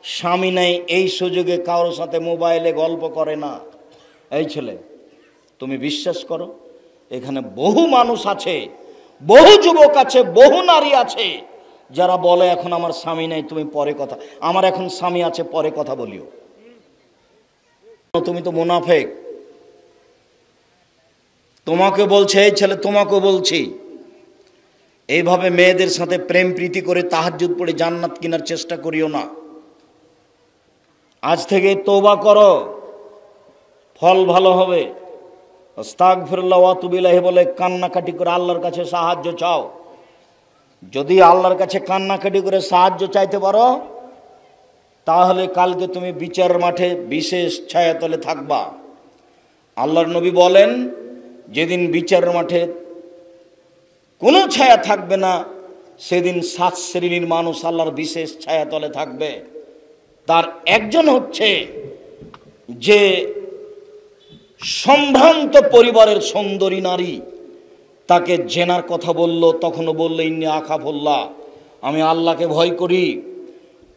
স্বামী নেই এই সুযোগে কারোর সাথে মোবাইলে গল্প করে না। এই ছেলে, তুমি বিশ্বাস করো, এখানে বহু মানুষ আছে, বহু যুবক আছে, বহু নারী আছে যারা বলে এখন আমার স্বামী নেই, তুমি পরে কথা, আমার এখন স্বামী আছে পরে কথা বলিও। তুমি তো মুনাফেক। তোমাকে বলছে, এই ছেলে তোমাকে বলছি, এইভাবে মেয়েদের সাথে প্রেম প্রীতি করে তাহাজ্জুদ পড়ে জান্নাত কেনার চেষ্টা করিও না। আজ থেকে তওবা করো, ফল ভালো হবে। আস্তাগফিরুল্লাহ ওয়া আতুবু ইলাইহি বলে কান্নাকাটি করে আল্লাহর কাছে সাহায্য চাও। যদি আল্লাহর কাছে কান্নাকাটি করে সাহায্য চাইতে পারো, তাহলে কালকে তুমি বিচার মাঠে বিশেষ ছায়াতলে থাকবা। আল্লাহর নবী বলেন, যেদিন বিচার মাঠে কোনো ছায়া থাকবে না, সেদিন 7 শ্রেণীর মানুষ আল্লাহর বিশেষ ছায়াতলে থাকবে। তার একজন হচ্ছে যে সম্ভ্রান্ত পরিবারের সুন্দরী নারী, তাকে জেনার কথা বলল, তখনও বললে ইন্নী আখাফুল্লাহ, আমি আল্লাহকে ভয় করি।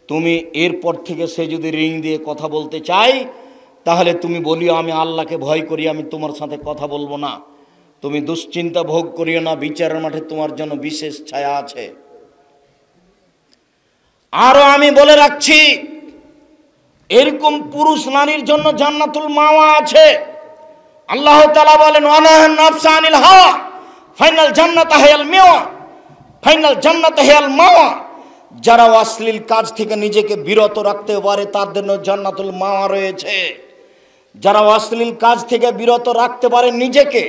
তুমি এরপর থেকে সে যদি রিং দিয়ে কথা বলতে চাই, তাহলে তুমি বলিও আমি আল্লাহকে ভয় করি, আমি তোমার সাথে কথা বলবো না। তুমি দুশ্চিন্তা ভোগ করিও না, বিচারের মাঠে তোমার জন্য বিশেষ ছায়া আছে। আরো আমি বলে রাখছি, এরকম পুরুষ নারীর জন্য জান্নাতুল মাওয়া আছে। আল্লাহ তাআলা বলেন, ওয়ানাহান নাফসা আনিল হাওয়া ফাইনাল জান্নাত হিয়াল মাওয়া, ফাইনাল জান্নাত হিয়াল মাওয়া। যারা অশ্লীল কাজ থেকে নিজেকে বিরত রাখতে পারে তার জন্য জান্নাতুল মাওয়া রয়েছে। যারা অশ্লীল কাজ থেকে বিরত রাখতে পারে নিজেকে,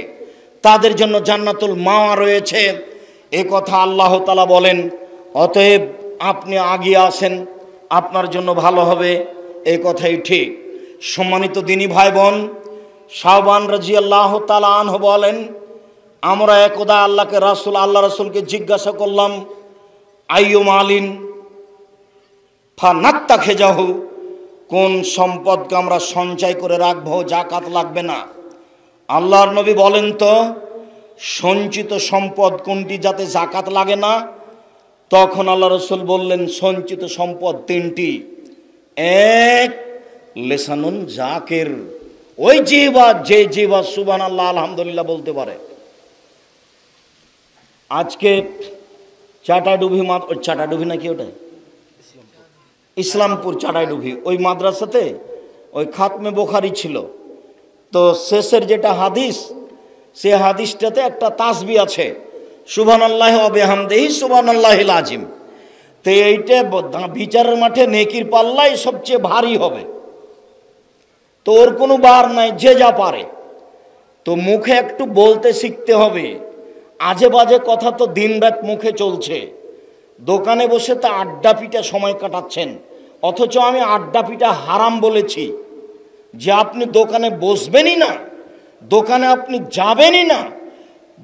তাদের জন্য জান্নাতুল মাওয়া রয়েছে। এ কথা আল্লাহ তাআলা বলেন। অতএব আপনি আগিয়ে আসেন, আপনার জন্য ভালো হবে, এই কথাই ঠিক। সম্মানিত দিনী ভাই বোন, শাওবান রাদিয়াল্লাহু তাআলা আনহু বলেন, আমরা একদা আল্লাহ রাসূলকে জিজ্ঞাসা করলাম, আইয়ু মালিন ফানাত্তাখিজাহু, কোন সম্পদকে আমরা সঞ্চয় করে রাখবো, যাকাত লাগবে না। আল্লাহর নবী বলেন তো, সঞ্চিত সম্পদ কোনটি যাতে যাকাত লাগে না? তখন আল্লাহ রাসূল বললেন, সঞ্চিত সম্পদ 3টি। এক, লিসানুন জাকির, ওই জিহ্বা, যে জিহ্বা সুবহানাল্লাহ আলহামদুলিল্লাহ বলতে পারে। আজকে চাটাডুবি নাকি ওটা ইসলামপুর চাটাইডুবি, ওই মাদ্রাসাতে ওই খাতমে বুখারী ছিল, তো শেষের যেটা হাদিস, সে হাদিসটাতে একটা তাসবিহ আছে, সুবহানাল্লাহি ওয়া বিহামদিহি সুবহানাল্লাহিল আযীম। তো এইটা বিচারের মাঠে নেকির পাল্লাই সবচেয়ে ভারী হবে। তো ওর কোনো বার নাই, যে যা পারে। তো মুখে একটু বলতে শিখতে হবে। আজে বাজে কথা তো দিনরাত মুখে চলছে। দোকানে বসে তো আড্ডা পিটা সময় কাটাচ্ছেন, অথচ আমি আড্ডা পিটা হারাম বলেছি। যে আপনি দোকানে বসবেনই না, দোকানে আপনি যাবেনই না,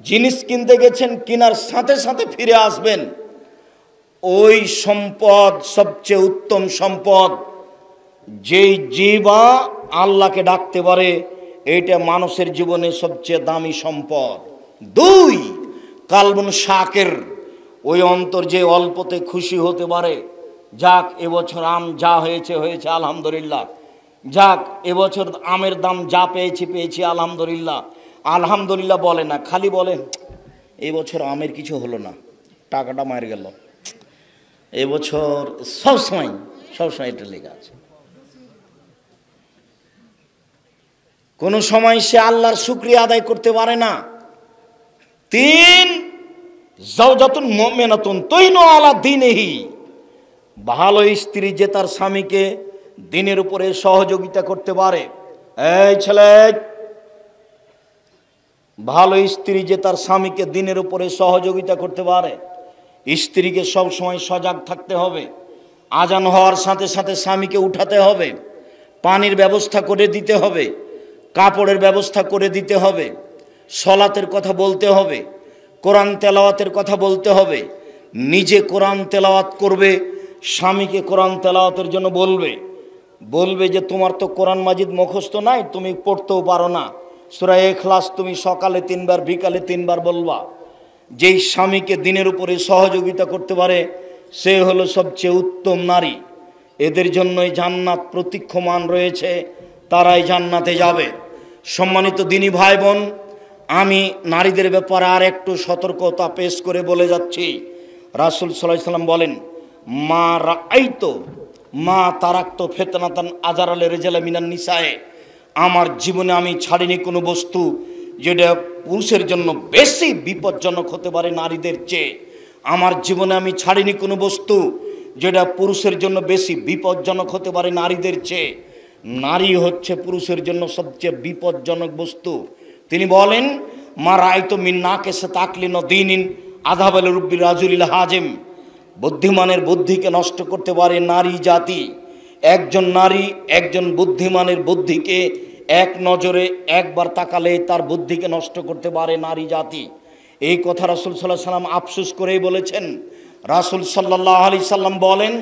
জিনিস কিনতে গেছেন, কেনার সাথে সাথে ফিরে আসবেন, ওই সম্পদ সবচেয়ে উত্তম সম্পদ। যেই জিহ্বা আল্লাহকে ডাকতে পারে, এইটা মানুষের জীবনে সবচেয়ে দামি সম্পদ। 2, কালবুন শাকির, ওই অন্তর যে অল্পতে খুশি হতে পারে। যাক, এবছর আম যা হয়েছে হয়েছে আলহামদুলিল্লাহ, যাক এবছর আমের দাম যা পেয়েছি আলহামদুলিল্লাহ। আলহামদুলিল্লাহ বলে না, খালি বলে এবছর আমের কিছু হলো না, টাকাটা মার গেল। এবছর সবসময় এটা লেগে আছে। কোনো সময় সে আল্লাহর শুকরিয়া আদায় করতে পারে না। 3, যাওজাতুন মুমিনাতুন তুইনু আলা দীনিহি, ভালো স্ত্রী যে তার স্বামীকে দিনের উপরে সহযোগিতা করতে পারে। এই ছেলে, ভালো স্ত্রী যে তার স্বামীকে দিনের উপরে সহযোগিতা করতে পারে। স্ত্রীকে সব সময় সজাগ থাকতে হবে। আজান হওয়ার সাথে সাথে স্বামীকে উঠাতে হবে, পানির ব্যবস্থা করে দিতে হবে, কাপড়ের ব্যবস্থা করে দিতে হবে, সলাতের কথা বলতে হবে, কোরআন তেলাওয়াতের কথা বলতে হবে। নিজে কোরআন তেলাওয়াত করবে, স্বামীকে কোরআন তেলাওয়াতের জন্য বলবে যে তোমার তো কোরআন মাজিদ মুখস্থ নাই, তুমি পড়তেও পারো না, সূরা ইখলাস তুমি সকালে 3 বার বিকালে 3 বার বলবা। যেই স্বামীকে দিনের উপরে সহযোগিতা করতে পারে, সে হলো সবচেয়ে উত্তম নারী। এদের জন্যই জান্নাত প্রতীক্ষমান রয়েছে, তারাই জান্নাতে যাবে। সম্মানিত দিনী ভাই বোন, আমি নারীদের ব্যাপারে আর একটু সতর্কতা পেশ করে বলে যাচ্ছি। রাসূল সাল্লাল্লাহু আলাইহি সাল্লাম বলেন, মা রাআইতু মা তারাক্তু ফিতনাতান আযারাল রিজালা মিনান নিসায়ে, আমার জীবনে আমি ছাড়িনি কোনো বস্তু যেটা পুরুষের জন্য বেশি বিপজ্জনক হতে পারে নারীদের চেয়ে। আমার জীবনে আমি ছাড়িনি কোনো বস্তু যেটা পুরুষের জন্য বেশি বিপজ্জনক হতে পারে নারীদের চেয়ে। নারী হচ্ছে পুরুষের জন্য সবচেয়ে বিপজ্জনক বস্তু। তিনি বলেন, মা রাআইতু মিন নাকিসা তাকলিন দীনিন আযাবাল রুব্বির রাজুলিল হাজিম, বুদ্ধিমানের বুদ্ধিকে নষ্ট করতে পারে নারী জাতি। একজন নারী একজন বুদ্ধিমানের বুদ্ধিকে এক নজরে একবার তাকালে তার বুদ্ধিকে নষ্ট করতে পারে নারী জাতি। এই কথা রাসূল সাল্লাল্লাহু আলাইহি সাল্লাম আফসোস করেই বলেছেন। রাসূল সাল্লাল্লাহু আলাইহি সাল্লাম বলেন,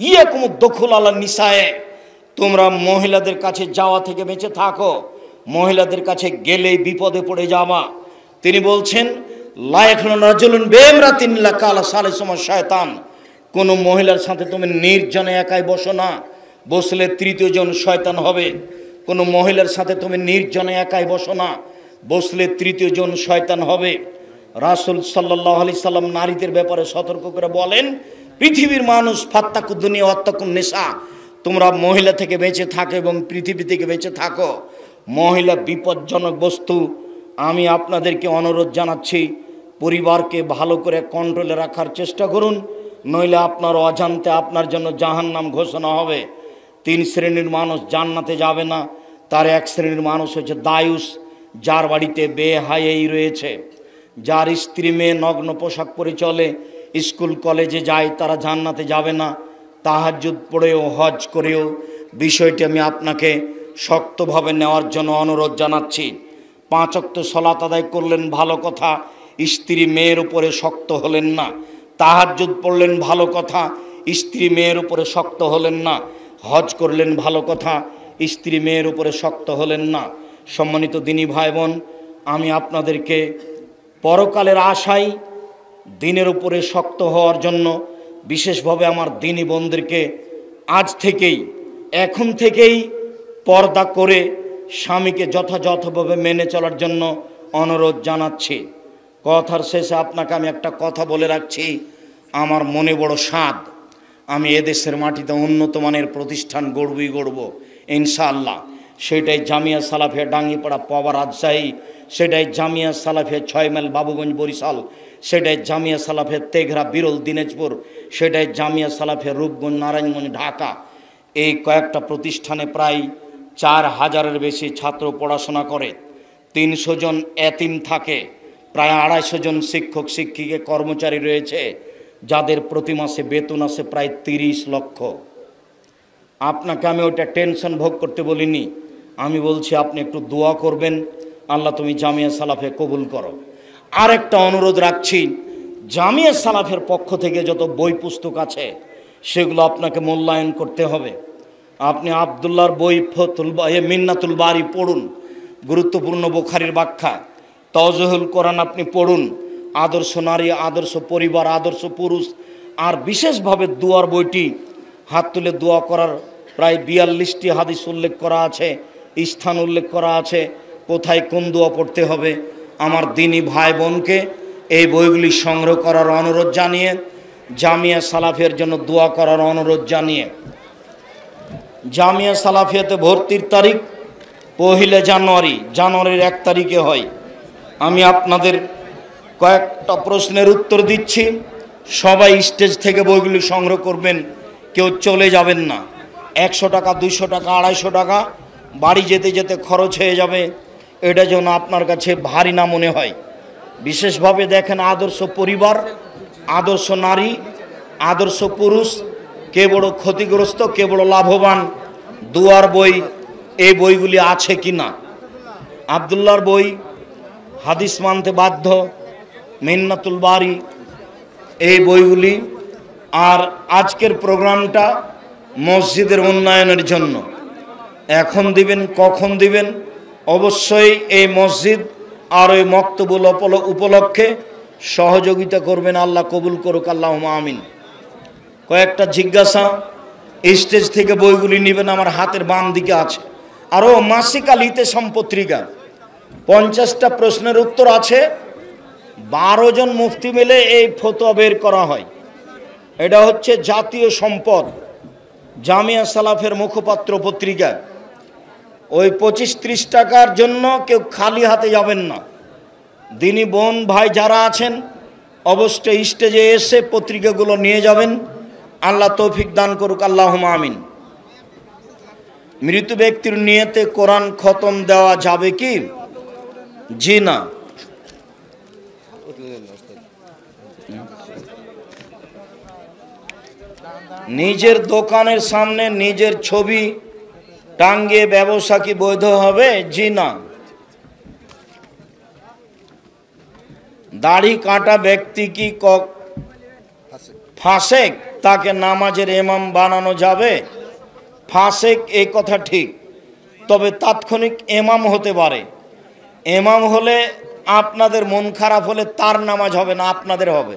ইয়াকুমুদ দুখুল আলা নিসায়ে, তোমরা মহিলাদের কাছে যাওয়া থেকে বেঁচে থাকো, মহিলাদের কাছে গেলেই বিপদে পড়ে যাবা। তিনি বলছেন, লা ইয়াখলুন রাজুলুন বিইমরাতিন ইল্লা কালা সালিসুমা শয়তান, কোনো মহিলার সাথে তুমি নির্জনে একাই বসো না, বসলে তৃতীয় জন শয়তান হবে। কোনো মহিলার সাথে তুমি নির্জনে একাই বসো না, বসলে তৃতীয় জন শয়তান হবে। রাসূল সাল্লাল্লাহু আলাইহি সাল্লাম নারীদের ব্যাপারে সতর্ক করে বলেন, পৃথিবীর মানুষ ফাত্তাকু দুনিয়া ওয়াত্তাকুন নিসা, তোমরা মহিলা থেকে বেঁচে থাকো এবং পৃথিবী থেকে বেঁচে থাকো। মহিলা বিপজ্জনক বস্তু। আমি আপনাদেরকে অনুরোধ জানাচ্ছি, পরিবারকে ভালো করে কন্ট্রোলে রাখার চেষ্টা করুন, নইলে আপনার অজান্তে আপনার জন্য জাহান্নাম ঘোষণা হবে। 3 শ্রেণীর মানুষ জান্নাতে যাবে না। তার এক শ্রেণীর মানুষ হচ্ছে দায়ুস, যার বাড়িতে বেহায়াই রয়েছে, যার স্ত্রী মেয়ে নগ্ন পোশাক পরে চলে, স্কুল কলেজে যায়, তারা জান্নাতে যাবে না। তাহাজ্জুদ পড়েও হজ করেও বিষয়টি আমি আপনাকে শক্তভাবে নেওয়ার জন্য অনুরোধ জানাচ্ছি। 5 ওয়াক্ত সালাত আদায় করলেন ভালো কথা, স্ত্রী মেয়ের উপরে শক্ত হলেন না। তাহাজ্জুদ পড়লেন ভালো কথা, স্ত্রী মেয়ের উপরে শক্ত হলেন না। হজ করলেন ভালো কথা, স্ত্রী মেয়ের উপরে শক্ত হলেন না। সম্মানিত দিনী ভাই বোন, আমি আপনাদেরকে পরকালের আশায় দিনের উপরে শক্ত হওয়ার জন্য বিশেষভাবে আমার দিনী বোনদেরকে আজ থেকেই, এখন থেকেই পর্দা করে স্বামীকে যথাযথভাবে মেনে চলার জন্য অনুরোধ জানাচ্ছি। কথার শেষে আপনাকে আমি একটা কথা বলে রাখছি, আমার মনে বড় স্বাদ, আমি এদেশের মাটিতে উন্নত মানের প্রতিষ্ঠান গড়ব ইনশাআল্লাহ। সেটাই জামিয়া সালাফিয়া ডাঙ্গিপাড়া পাওয়া রাজশাহী, সেটাই জামিয়া সালাফিয়া 6 মাইল বাবুগঞ্জ বরিশাল, সেটাই জামিয়া সালাফিয়া তেঘরা বিরল দিনাজপুর, সেটাই জামিয়া সালাফিয়া রূপগঞ্জ নারায়ণগঞ্জ ঢাকা। এই কয়েকটা প্রতিষ্ঠানে প্রায় 4000-এর বেশি ছাত্র পড়াশোনা করে। 300 জন এতিম থাকে, প্রায় 250 জন শিক্ষক শিক্ষিকা কর্মচারী রয়েছে, যাদের প্রতি মাসে বেতন আছে প্রায় 30 লক্ষ। আপনাকে আমি ওইটা টেনশন ভোগ করতে বলিনি, আমি বলছি আপনি একটু দোয়া করবেন, আল্লাহ তুমি জামিয়া সালাফে কবুল করো। আর একটা অনুরোধ রাখছি, জামিয়া সালাফের পক্ষ থেকে যত বই পুস্তক আছে সেগুলো আপনাকে মূল্যায়ন করতে হবে। আপনি আবদুল্লাহর বই মিন্নাতুল বারি পড়ুন, গুরুত্বপূর্ণ বুখারীর ব্যাখ্যা, তাওজীহুল কোরআন আপনি পড়ুন, আদর্শ নারী, আদর্শ পরিবার, আদর্শ পুরুষ, আর বিশেষভাবে দুয়ার বইটি হাত তুলে দোয়া করার প্রায় 42টি হাদিস উল্লেখ করা আছে, স্থান উল্লেখ করা আছে, কোথায় কোন দোয়া পড়তে হবে। আমার দিনী ভাই বোনকে এই বইগুলি সংগ্রহ করার অনুরোধ জানিয়ে, জামিয়া সালাফিয়ার জন্য দোয়া করার অনুরোধ জানিয়ে, জামিয়া সালাফিয়াতে ভর্তির তারিখ 1 জানুয়ারির 1 তারিখে হয়। আমি আপনাদের কয়েকটা প্রশ্নের উত্তর দিচ্ছি, সবাই স্টেজ থেকে বইগুলি সংগ্রহ করবেন, কেউ চলে যাবেন না। 100 টাকা, 200 টাকা, 250 টাকা বাড়ি যেতে যেতে খরচ হয়ে যাবে, এটা যেন আপনার কাছে ভারী না মনে হয়। বিশেষভাবে দেখেন, আদর্শ পরিবার, আদর্শ নারী, আদর্শ পুরুষ, কে বড় ক্ষতিগ্রস্ত, কে বড় লাভবান, দুয়ার বই, এই বইগুলি আছে কি না। আবদুল্লাহর বই হাদিস মানতে বাধ্য, মিন্নাতুল বারি, এই বইগুলি। আর আজকের প্রোগ্রামটা মসজিদের উন্নয়নের জন্য, এখন দিবেন কখন দিবেন, অবশ্যই এই মসজিদ আর ওই মক্তবুল উপলক্ষে সহযোগিতা করবেন, আল্লাহ কবুল করুক, আল্লাহুম্মা আমিন। কয়েকটা জিজ্ঞাসা, স্টেজ থেকে বইগুলি নেবেন, আমার হাতের বাম দিকে আছে। আরও মাসিক আল ইতেসাম পত্রিকা, 50টা প্রশ্নের উত্তর আছে। 12 জন মুফতি মিলে এই ফতোয়া বের করা হয়। এটা হচ্ছে জাতীয় সম্পদ, জামিয়া সালাফের মুখপাত্র পত্রিকা। ওই 25-30 টাকার জন্য কেউ খালি হাতে যাবেন না। দিনী বোন ভাই যারা আছেন অবশ্যই স্টেজে এসে পত্রিকাগুলো নিয়ে যাবেন। আল্লাহ তৌফিক দান করুক, আল্লাহুম্মা আমিন। মৃত ব্যক্তির নিয়তে কোরআন খতম দেওয়া যাবে কি? জি না। নিজের দোকানের সামনে নিজের ছবি টাঙ্গিয়ে ব্যবসা কি বৈধ হবে? জি না। দাড়ি কাটা ব্যক্তি কি ফাসেক, তাকে নামাজের ইমাম বানানো যাবে? ফাসেক এই কথা ঠিক, তবে তাৎক্ষণিক ইমাম হতে পারে। ইমাম হলে আপনাদের মন খারাপ হলে তার নামাজ হবে না, আপনাদের হবে।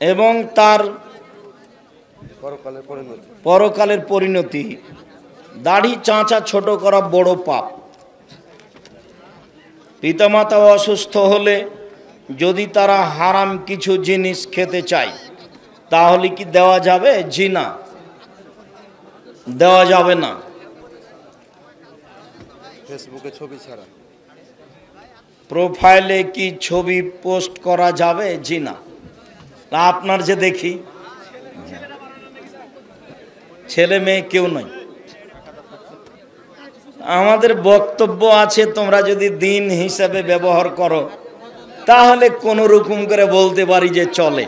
এবং তার পরকালের পরিণতি। দাড়ি চাঁচা ছোট করা বড় পাপ। পিতামাতা অসুস্থ হলে যদি তারা হারাম কিছু জিনিস খেতে চায় তাহলে কি দেওয়া যাবে? জি না, দেওয়া যাবে না। ফেসবুকে ছবি ছাড়া প্রোফাইলে কি ছবি পোস্ট করা যাবে? জি না। আপনার যে দেখি ছেলে মেয়ে কেউ নয়। আমাদের বক্তব্য আছে, তোমরা যদি দিন হিসাবে ব্যবহার করো তাহলে কোনো রকম করে বলতে পারি যে চলে।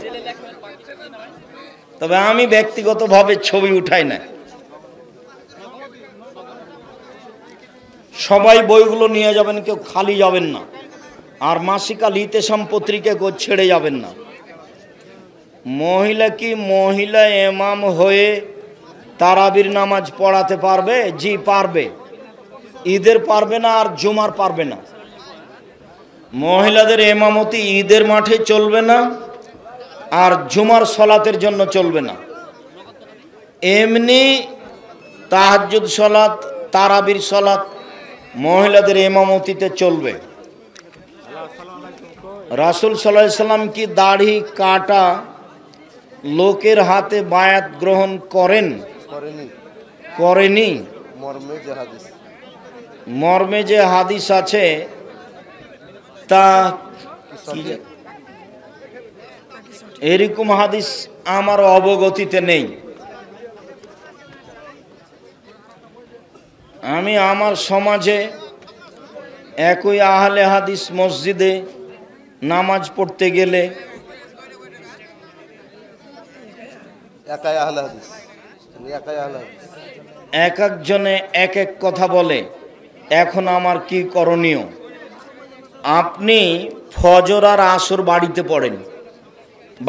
তবে আমি ব্যক্তিগতভাবে ছবি উঠাই না। সবাই বইগুলো নিয়ে যাবেন, কেউ খালি যাবেন না। আর মাসিক আল ইতেসাম পত্রিকা কেউ ছেড়ে যাবেন না। মহিলা কি মহিলা ইমাম হয়ে তারাবির নামাজ পড়াতে পারবে? জি পারবে। ঈদের পারবে না আর জুমার পারবে না। মহিলাদের ইমামতি ঈদের মাঠে চলবে না আর জুমার সলাতের জন্য চলবে না। এমনি তাহাজ্জুদ সলাত, তারাবির সলাত মহিলাদের ইমামতিতে চলবে। রাসূল সাল্লাল্লাহু আলাইহি সাল্লাম কি দাড়ি কাটা লোকের হাতে বায়াত গ্রহণ করেনি? মর্মে যে হাদিস আছে তা এরকম হাদিস আমার অবগতিতে নেই। আমি আমার সমাজে একই আহলে হাদিস মসজিদে নামাজ পড়তে গেলে এক একজনে এক এক কথা বলে। এখন আমার কি করণীয়? আপনি ফজর আর আসর বাড়িতে পড়েন,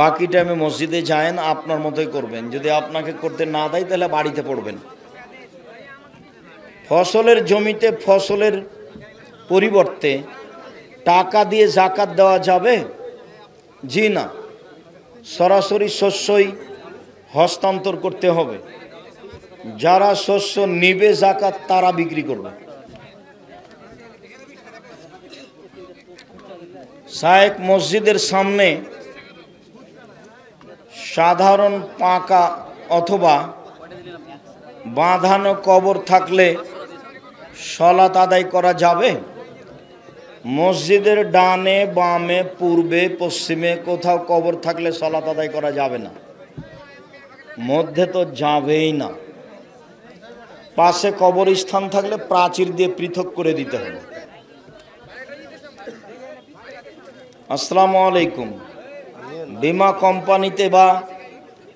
বাকি টাইমে মসজিদে যায়েন, আপনার মতোই করবেন। যদি আপনাকে করতে না দেয় তাহলে বাড়িতে পড়বেন। ফসলের জমিতে ফসলের পরিবর্তে টাকা দিয়ে জাকাত দেওয়া যাবে? জি না। সরাসরি শস্যই হস্তান্তর করতে হবে। যারা শস্য নিবে জাকাত তারা বিক্রি করবে। শায়েখ মসজিদের সামনে সাধারণ পাকা অথবা বাঁধানো কবর থাকলে সলাত আদায় করা যাবে? মসজিদের ডানে বামে পূর্বে পশ্চিমে কোথাও কবর থাকলে সলাত আদায় করা যাবে না। মধ্যে তো যাবেই না। পাশে কবরস্থান থাকলে প্রাচীর দিয়ে পৃথক করে দিতে হবে। আসসালামু আলাইকুম। বীমা কোম্পানিতে বা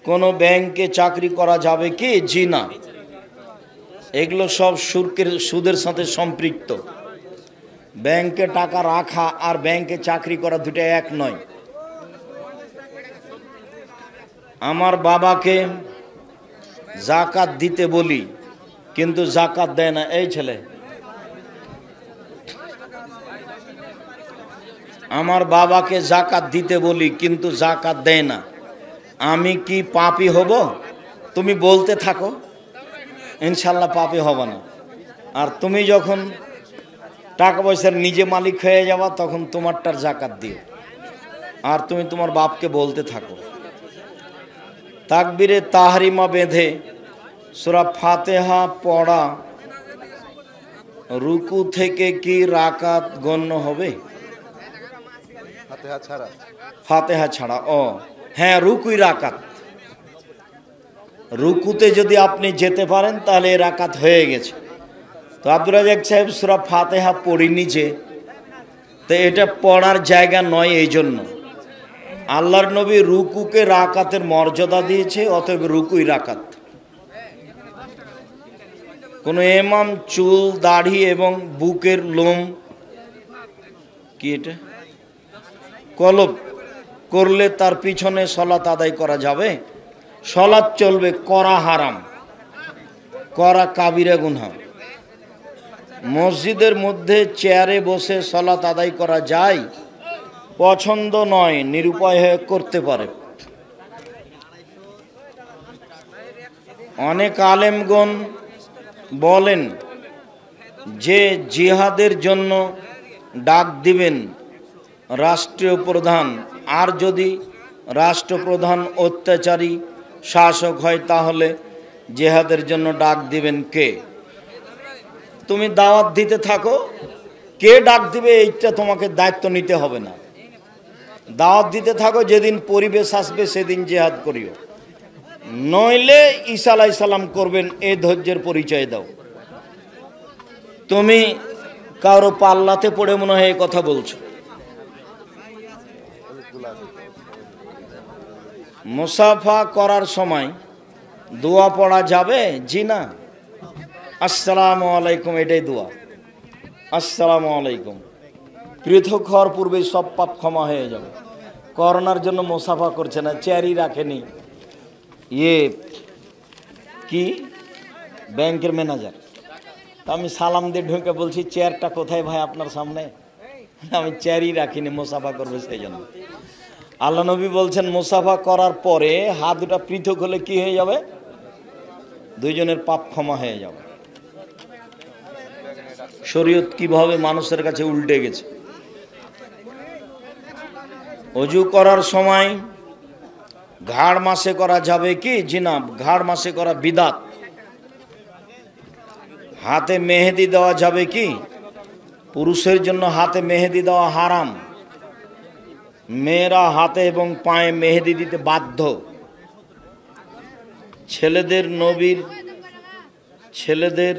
কোনো ব্যাংকে চাকরি করা যাবে কি? জি না। এগুলো সব সুদের সাথে সম্পৃক্ত। ব্যাংকে টাকা রাখা আর ব্যাংকে চাকরি করা দুটো এক নয়। আমার বাবাকে জাকাত দিতে বলি কিন্তু জাকাত দেয় না। এই ছেলে, আমার বাবাকে জাকাত দিতে বলি কিন্তু জাকাত দেয় না। আমি কি পাপী হব? তুমি বলতে থাকো, ইনশাল্লাহ পাপী হব না। আর তুমি যখন টাকা পয়সার নিজে মালিক হয়ে যাবা তখন তোমারটার জাকাত দিও। আর তুমি তোমার বাপকে বলতে থাকো। তাকবীরে তাহরিমা বেঁধে সূরা ফাতিহা পড়া রুকু থেকে কি রাকাত গণ্য হবে? ফাতিহা ছাড়া? ফাতিহা ছাড়া। ও হ্যাঁ, রুকুই রাকাত। রুকুতে যদি আপনি যেতে পারেন তাহলে রাকাত হয়ে গেছে। তো আব্দুর রাজ্জাক সাহেব সূরা ফাতিহা পড়িনি যে, তো এটা পড়ার জায়গা নয়। এই জন্য আল্লাহর নবী রুকুকে রাকাতের মর্যাদা দিয়েছে, অতএব রুকুই রাকাত। কোন ইমাম চুল, দাড়ি এবং বুকের লোম কি এটা কলব করলে তার পিছনে সলাত আদায় করা যাবে? সলাত চলবে, করা হারাম, করা কাবিরা গুনাহ। মসজিদের মধ্যে চেয়ারে বসে সলাত আদায় করা যায়? পছন্দ নয়, নিরুপায় হয়ে করতে পারে। অনেক আলেমগণ বলেন যে জিহাদের জন্য ডাক দিবেন রাষ্ট্রীয় প্রধান, আর যদি রাষ্ট্রপ্রধান অত্যাচারী শাসক হয় তাহলে জিহাদের জন্য ডাক দিবেন কে? তুমি দাওয়াত দিতে থাকো, কে ডাক দিবে এইটা তোমাকে দায়িত্ব নিতে হবে না। দাওয়াত দিতে থাকো, যেদিন পরিবেশ আসবে সেদিন জিহাদ করিও, নইলে ঈসা আলাইহিস সালাম করবেন, এই ধৈর্যের পরিচয় দাও। তুমি কারো পাল্লাতে পড়ে মনে হয় এই কথা বলছো। মুসাফা করার সময় দোয়া পড়া যাবে? জি না। আসসালামু আলাইকুম, এটাই দোয়া। আসসালামু আলাইকুম। পৃথক হওয়ার পূর্বেই সব পাপ ক্ষমা হয়ে যাবে। করোনার জন্য মুসাফা করছে না, চেয়ারই রাখেনি। কি ব্যাংকের ম্যানেজার, আমি সালাম দিয়ে ঢুকে বলছি চেয়ারটা কোথায় ভাই আপনার সামনে? আমি চেয়ারই রাখিনি, মুসাফা করবে সেই জন্য। আল্লাহ নবী বলছেন মুসাফা করার পরে হাত দুটা পৃথক হলে কি হয়ে যাবে? দুইজনের পাপ ক্ষমা হয়ে যাবে। শরীয়ত কিভাবে মানুষের কাছে উল্টে গেছে। অজু করার সময় ঘাড় মাসে করা যাবে কি? জি না, ঘাড় মাসে করা বিদাত। হাতে মেহেদি দেওয়া যাবে কি? পুরুষের জন্য হাতে মেহেদি দেওয়া হারাম। মেয়েরা হাতে এবং পায়ে মেহেদি দিতে বাধ্য। ছেলেদের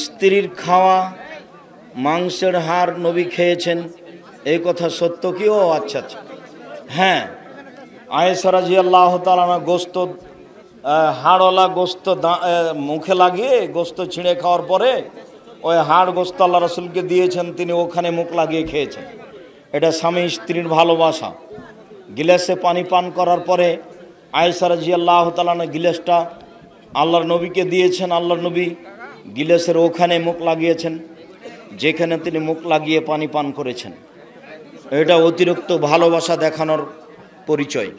স্ত্রীর খাওয়া মাংসের হাড় নবী খেয়েছেন, এই কথা সত্য কি? ও আচ্ছা আচ্ছা, হ্যাঁ। আয়েশা রাদিয়াল্লাহু তাআলা গোস্ত, হাড়ওয়ালা গোস্ত মুখে লাগিয়ে গোস্ত ছিঁড়ে খাওয়ার পরে ওই হাড় গোস্ত আল্লাহ রাসূলকে দিয়েছেন, তিনি ওখানে মুখ লাগিয়ে খেয়েছেন। এটা স্বামী স্ত্রীর ভালোবাসা। গিলাসে পানি পান করার পরে আয়েশা রাদিয়াল্লাহু তাআলা গিলাসটা আল্লাহর নবীকে দিয়েছেন। আল্লাহর নবী গিলাসের ওখানে মুখ লাগিয়েছেন, যেখানে তিনি মুখ লাগিয়ে পানি পান করেছেন। এটা অতিরিক্ত ভালোবাসা দেখানোর পরিচয়।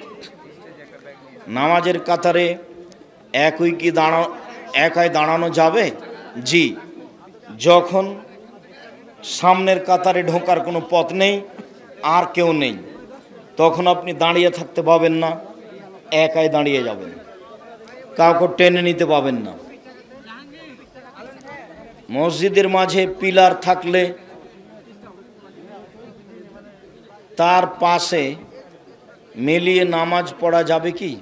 নামাজের কাতারে একাই দাঁড়ানো যাবে? জি, যখন সামনের কাতারে ঢোকার কোনো পথ নেই, আর কেউ নেই, তখন আপনি দাঁড়িয়ে থাকতে পাবেন না, একাই দাঁড়িয়ে যাবেন, কাউকে টেনে নিতে পাবেন না। মসজিদের মাঝে পিলার থাকলে তার পাশে মিলিয়ে নামাজ পড়া যাবে কি?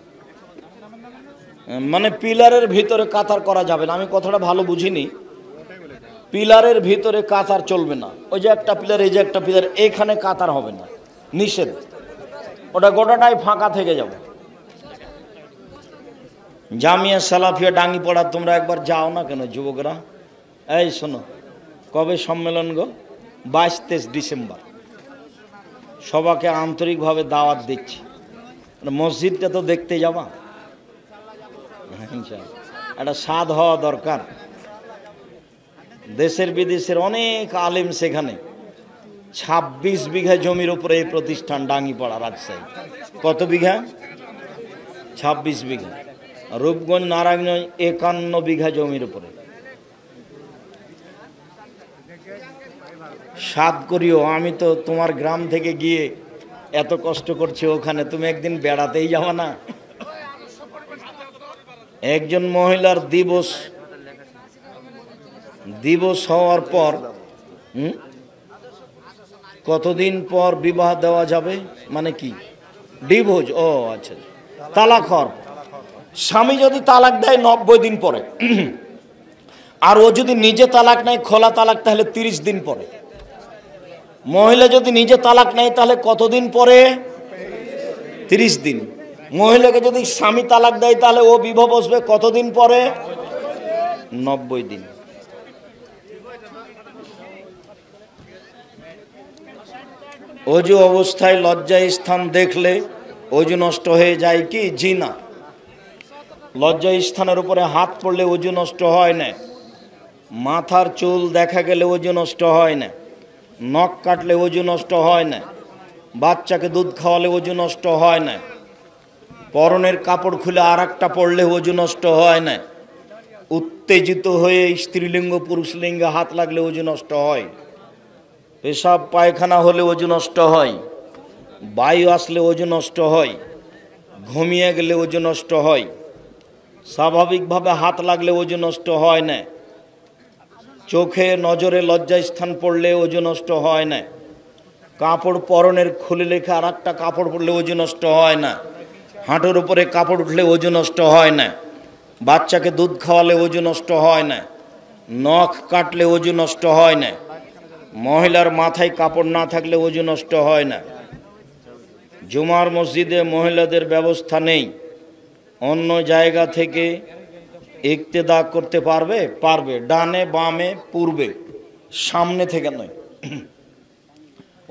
মানে পিলারের ভিতরে কাতার করা যাবে না। আমি কথাটা ভালো বুঝিনি। পিলারের ভিতরে কাতার চলবে না। ওই যে একটা পিলার, এই যে একটা পিলার, এখানে কাতার হবে না, নিষেধ। ওটা গোটাটাই ফাঁকা থেকে যাবে। জামিয়া সালাফিয়া ডাঙ্গিপাড়া তোমরা একবার যাও না কেন যুবকরা? এই শোনো, কবে সম্মেলন গো? 22-23 ডিসেম্বর। সবাইকে আন্তরিকভাবে দাওয়াত দিচ্ছি। মসজিদটা তো দেখতে যাবা, একটা স্বাদ হওয়া দরকার। দেশের বিদেশের অনেক আলেম সেখানে। 26 বিঘা জমির উপরে এই প্রতিষ্ঠান, ডাঙ্গিপাড়া, রাজশাহী। কত বিঘা? 26 বিঘা। রূপগঞ্জ, নারায়ণগঞ্জ 51 বিঘা জমির উপরে। সাত করিও, আমি তো তোমার গ্রাম থেকে গিয়ে এত কষ্ট করছি ওখানে, তুমি একদিন বেড়াতেই যাবা না? একজন মহিলার দিবস হওয়ার পর কতদিন পর বিবাহ দেওয়া যাবে? মানে কি ডিভোর্স? ও আচ্ছা, তালাক হওয়ার পর। স্বামী যদি তালাক দেয় 90 দিন পরে, আর ও যদি নিজে তালাক নেয় খোলা তালাক, তাহলে 30 দিন পরে। মহিলা যদি নিজে তালাক নেয় তাহলে কতদিন পরে? 30 দিন। মহিলাকে যদি স্বামী তালাক দেয় তাহলে ও বিবাহ বসবে কতদিন পরে? 90 দিন। অজু অবস্থায় লজ্জায় স্থান দেখলে অজু নষ্ট হয়ে যায় কি? জি না। লজ্জায় স্থানের উপরে হাত পড়লে অজু নষ্ট হয় না। মাথার চুল দেখা গেলে অজু নষ্ট হয় না। নখ কাটলে অজু নষ্ট হয় না। বাচ্চাকে দুধ খাওয়ালে অজু নষ্ট হয় না। পরনের কাপড় খুলে আর একটা পরলে অজু নষ্ট হয় না। উত্তেজিত হয়ে স্ত্রীলিঙ্গ পুরুষলিঙ্গে হাত লাগলে অজু নষ্ট হয়। পেশাব পায়খানা হলে অজু নষ্ট হয়। বায়ু আসলে অজু নষ্ট হয়। ঘুমিয়ে গেলে অজু নষ্ট হয়। স্বাভাবিকভাবে হাত লাগলে অজু নষ্ট হয় না। চোখে নজরে লজ্জাস্থান পড়লে অজু নষ্ট হয় না। কাপড় পরনের খুলে রেখে আর একটা কাপড় পরলে অজু নষ্ট হয় না। হাঁটুর উপরে কাপড় উঠলে অজু নষ্ট হয় না। বাচ্চাকে দুধ খাওয়ালে অজু নষ্ট হয় না। নখ কাটলে অজু নষ্ট হয় না। মহিলার মাথায় কাপড় না থাকলে অজু নষ্ট হয় না। জুমার মসজিদে মহিলাদের ব্যবস্থা নেই, অন্য জায়গা থেকে ইক্তেদা করতে পারবে? পারবে। ডানে বামে পূর্বে, সামনে থেকে নয়,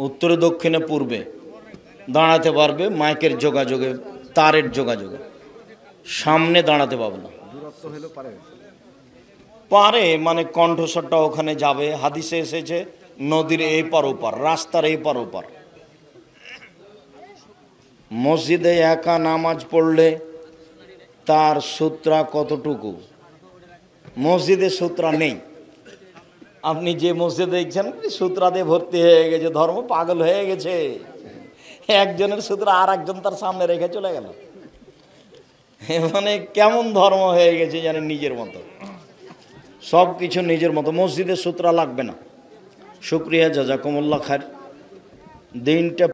উত্তরে দক্ষিণে পূর্বে দাঁড়াতে পারবে। মাইকের যোগাযোগে, তারের যোগাযোগে সামনে দাঁড়াতে পারবে না। পারে মানে কণ্ঠস্বরটা ওখানে যাবে। হাদিসে এসেছে নদীর এই পার ওপার, রাস্তার এই পার ওপার। মসজিদে একা নামাজ পড়লে তার সূত্রা কতটুকু? মসজিদে সূত্রা নেই। আপনি যে মসজিদে দেখছেন সূত্রা দিয়ে ভর্তি হয়ে গেছে, ধর্ম পাগল হয়ে গেছে। একজনের সূত্রা আর একজন তার সামনে রেখে চলে গেল। মানে কেমন ধর্ম হয়ে গেছে জানেন, নিজের মতো, সব কিছু নিজের মতো। মসজিদে সূত্রা লাগবে না। শুক্রিয়া, জাজাকুমুল্লাহ খায়ের। দিনটা